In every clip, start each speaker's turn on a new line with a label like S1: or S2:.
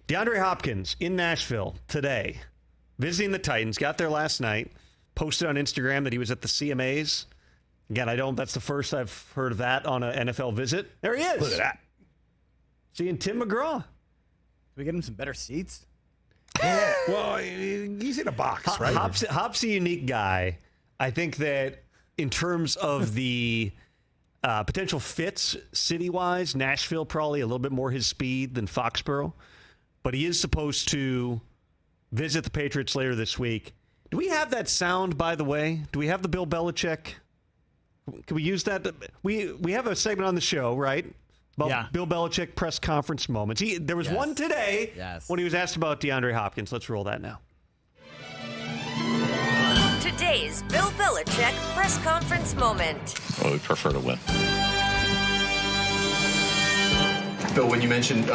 S1: DeAndre Hopkins in Nashville today, visiting the Titans, got there last night, posted on Instagram that he was at the CMAs. Again, that's the first I've heard of that on an NFL visit. There he is.
S2: Look at that.
S1: Seeing Tim McGraw.
S3: Can we get him some better seats?
S2: Yeah. Well, he's in a box, right?
S1: Hop's a unique guy. I think that in terms of the potential fits city-wise, Nashville probably a little bit more his speed than Foxborough. But he is supposed to visit the Patriots later this week. Do we have that sound, by the way? Do we have the Bill Belichick? Can we use that? We have a segment on the show, right? About Bill Belichick press conference moments. There was one today when he was asked about DeAndre Hopkins. Let's roll that now.
S4: Today's Bill Belichick press conference moment.
S5: Well, we prefer to win.
S6: Bill, when you mentioned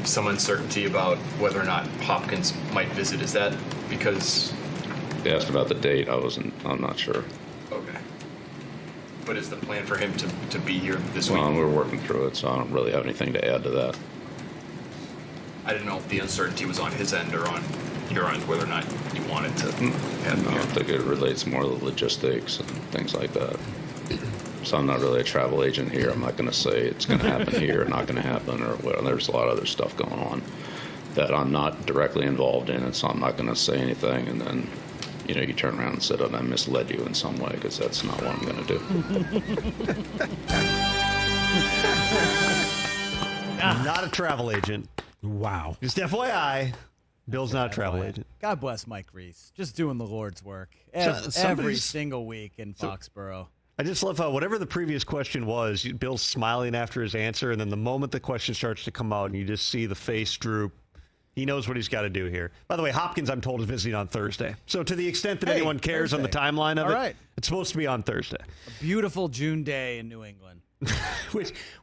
S6: some uncertainty about whether or not Hopkins might visit, is that because...
S5: They asked about the date. I'm not sure.
S6: Okay. But is the plan for him to be here this week?
S5: Well, we're working through it, so I don't really have anything to add to that.
S6: I didn't know if the uncertainty was on his end or on your end, whether or not you wanted to have him
S5: I
S6: here.
S5: think it relates more to the logistics and things like that. So I'm not really a travel agent here. I'm not going to say it's going to happen here or not going to happen, or well, there's a lot of other stuff going on that I'm not directly involved in, and so I'm not going to say anything, and then you turn around and say, oh, I misled you in some way, because that's not what I'm going to do.
S1: Not a travel agent.
S2: Wow.
S1: Just FYI, Bill's not a travel agent.
S3: God bless Mike Reese. Just doing the Lord's work every single week in Foxborough.
S1: I just love how whatever the previous question was, Bill's smiling after his answer, and then the moment the question starts to come out and you just see the face droop, he knows what he's got to do here. By the way, Hopkins, I'm told, is visiting on Thursday. So to the extent that anyone cares
S3: Thursday.
S1: on the timeline of
S3: All
S1: it,
S3: right.
S1: it's supposed to be on Thursday.
S3: A beautiful June day in New England.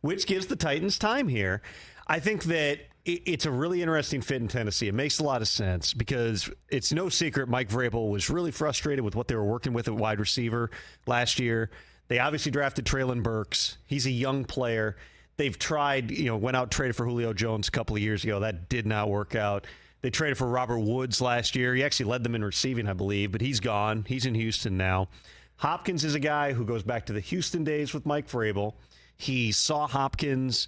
S1: which gives the Titans time here. I think that it's a really interesting fit in Tennessee. It makes a lot of sense because it's no secret Mike Vrabel was really frustrated with what they were working with at wide receiver last year. They obviously drafted Treylon Burks. He's a young player. They've tried, went out and traded for Julio Jones a couple of years ago. That did not work out. They traded for Robert Woods last year. He actually led them in receiving, I believe, but he's gone. He's in Houston now. Hopkins is a guy who goes back to the Houston days with Mike Vrabel. He saw Hopkins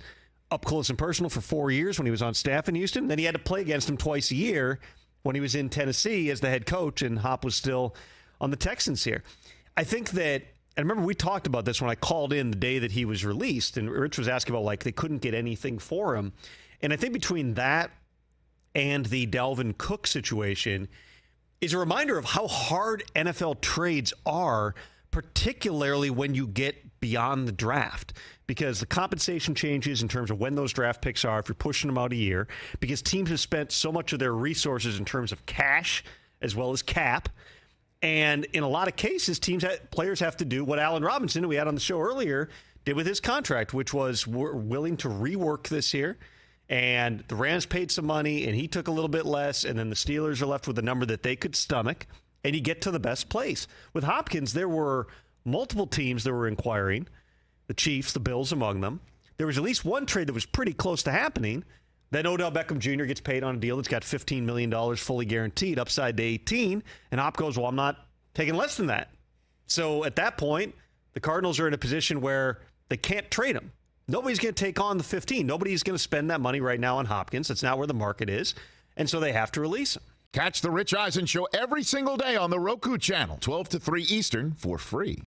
S1: up close and personal for 4 years when he was on staff in Houston. Then he had to play against him twice a year when he was in Tennessee as the head coach, and Hop was still on the Texans here. I think that, and remember we talked about this when I called in the day that he was released, and Rich was asking about, they couldn't get anything for him. And I think between that and the Dalvin Cook situation is a reminder of how hard NFL trades are, particularly when you get beyond the draft, because the compensation changes in terms of when those draft picks are, if you're pushing them out a year, because teams have spent so much of their resources in terms of cash as well as cap. And in a lot of cases, players have to do what Allen Robinson, who we had on the show earlier, did with his contract, which was we're willing to rework this year. And the Rams paid some money, and he took a little bit less, and then the Steelers are left with a number that they could stomach, and you get to the best place. With Hopkins, there were multiple teams that were inquiring, the Chiefs, the Bills among them. There was at least one trade that was pretty close to happening. Then Odell Beckham Jr. gets paid on a deal that's got $15 million fully guaranteed, upside to 18, and Hop goes, well, I'm not taking less than that. So at that point, the Cardinals are in a position where they can't trade him. Nobody's going to take on the 15. Nobody's going to spend that money right now on Hopkins. That's not where the market is, and so they have to release him.
S2: Catch the Rich Eisen Show every single day on the Roku channel, 12 to 3 Eastern, for free.